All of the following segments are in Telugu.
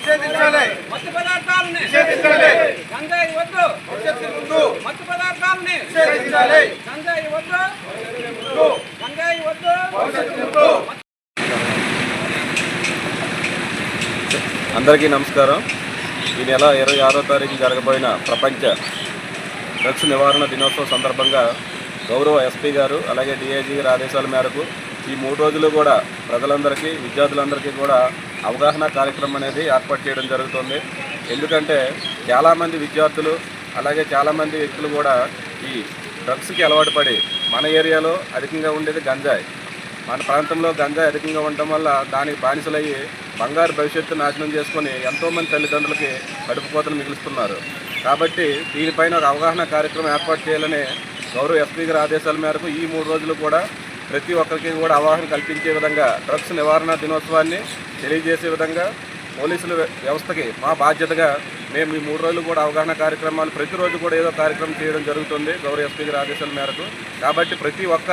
మత్తు పదార్థాలని గంజాయి వద్దు, మత్తు పదార్థాలని గంజాయి వద్దు, గంజాయి వద్దు. అందరికీ నమస్కారం. ఈ నెల 26వ తారీఖు జరగబోయిన ప్రపంచ డ్రగ్స్ నివారణ దినోత్సవం సందర్భంగా గౌరవ ఎస్పీ గారు అలాగే డిఐజీ గారి ఆదేశాల మేరకు ఈ 3 రోజులు కూడా ప్రజలందరికీ విద్యార్థులందరికీ కూడా అవగాహన కార్యక్రమం అనేది ఏర్పాటు చేయడం జరుగుతుంది. ఎందుకంటే చాలామంది విద్యార్థులు అలాగే చాలామంది వ్యక్తులు కూడా ఈ డ్రగ్స్కి అలవాటు పడి మన ఏరియాలో అధికంగా ఉండేది గంజాయి. మన ప్రాంతంలో గంజాయి అధికంగా ఉండటం వల్ల దానికి బానిసలయ్యి బంగారు భవిష్యత్తు నాశనం చేసుకొని ఎంతోమంది తల్లిదండ్రులకి కడుపుకోతలు మిగులుస్తున్నారు. కాబట్టి దీనిపైన ఒక అవగాహన కార్యక్రమం ఏర్పాటు చేయాలని గౌరవ ఎస్పీ గారి ఆదేశాల మేరకు ఈ 3 రోజులు కూడా ప్రతి ఒక్కరికి కూడా అవగాహన కల్పించే విధంగా డ్రగ్స్ నివారణ దినోత్సవాన్ని తెలియజేసే విధంగా పోలీసుల వ్యవస్థకి మా బాధ్యతగా మేము ఈ 3 రోజులు కూడా అవగాహన కార్యక్రమాలు ప్రతిరోజు కూడా ఏదో కార్యక్రమం చేయడం జరుగుతుంది గౌరవ ఎస్పీ గారి ఆదేశాల మేరకు. కాబట్టి ప్రతి ఒక్క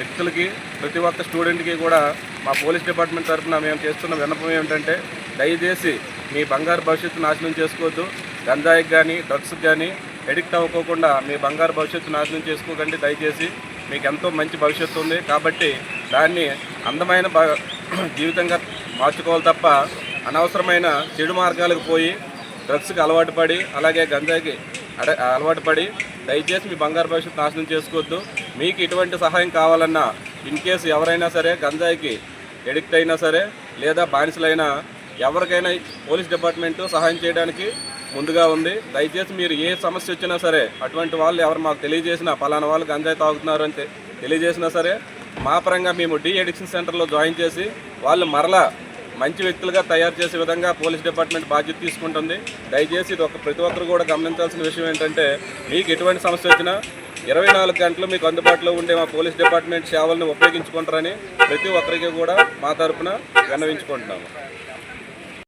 వ్యక్తులకి ప్రతి ఒక్క స్టూడెంట్కి కూడా మా పోలీస్ డిపార్ట్మెంట్ తరఫున మేము చేస్తున్న విన్నపం ఏమిటంటే దయచేసి మీ బంగారు భవిష్యత్తు నాశనం చేసుకోవద్దు. గంజాయికి కానీ డ్రగ్స్కి కానీ ఎడిక్ట్ అవ్వకోకుండా మీ బంగారు భవిష్యత్తు నాశనం చేసుకోకండి. దయచేసి మీకు ఎంతో మంచి భవిష్యత్తు ఉంది కాబట్టి దాన్ని అందమైన జీవితంగా మార్చుకోవాలి తప్ప అనవసరమైన చెడు మార్గాలకు పోయి డ్రగ్స్కి అలవాటు పడి అలాగే గంజాయికి అలవాటు పడి దయచేసి మీ బంగారు భవిష్యత్తు నాశనం చేసుకోవద్దు. మీకు ఇటువంటి సహాయం కావాలన్నా ఇన్ కేసు ఎవరైనా సరే గంజాయికి ఎడిక్ట్ అయినా సరే లేదా బానిసలైనా ఎవరికైనా పోలీస్ డిపార్ట్మెంటు సహాయం చేయడానికి ముందుగా ఉంది. దయచేసి మీరు ఏ సమస్య వచ్చినా సరే అటువంటి వాళ్ళు ఎవరు మాకు తెలియజేసినా పలానా వాళ్ళు గంజాయి తాగుతున్నారు అని తెలియజేసినా సరే మా పరంగా మేము డీ అడిక్షన్ సెంటర్లో జాయిన్ చేసి వాళ్ళు మరలా మంచి వ్యక్తులుగా తయారు చేసే విధంగా పోలీస్ డిపార్ట్మెంట్ బాధ్యత తీసుకుంటుంది. దయచేసి ఇది ప్రతి ఒక్కరు కూడా గమనించాల్సిన విషయం ఏంటంటే మీకు ఎటువంటి సమస్య వచ్చినా 24 గంటలు మీకు అందుబాటులో ఉండే మా పోలీస్ డిపార్ట్మెంట్ సేవలను ఉపయోగించుకుంటారని ప్రతి ఒక్కరికి కూడా మా తరఫున విన్నవించుకుంటున్నాము.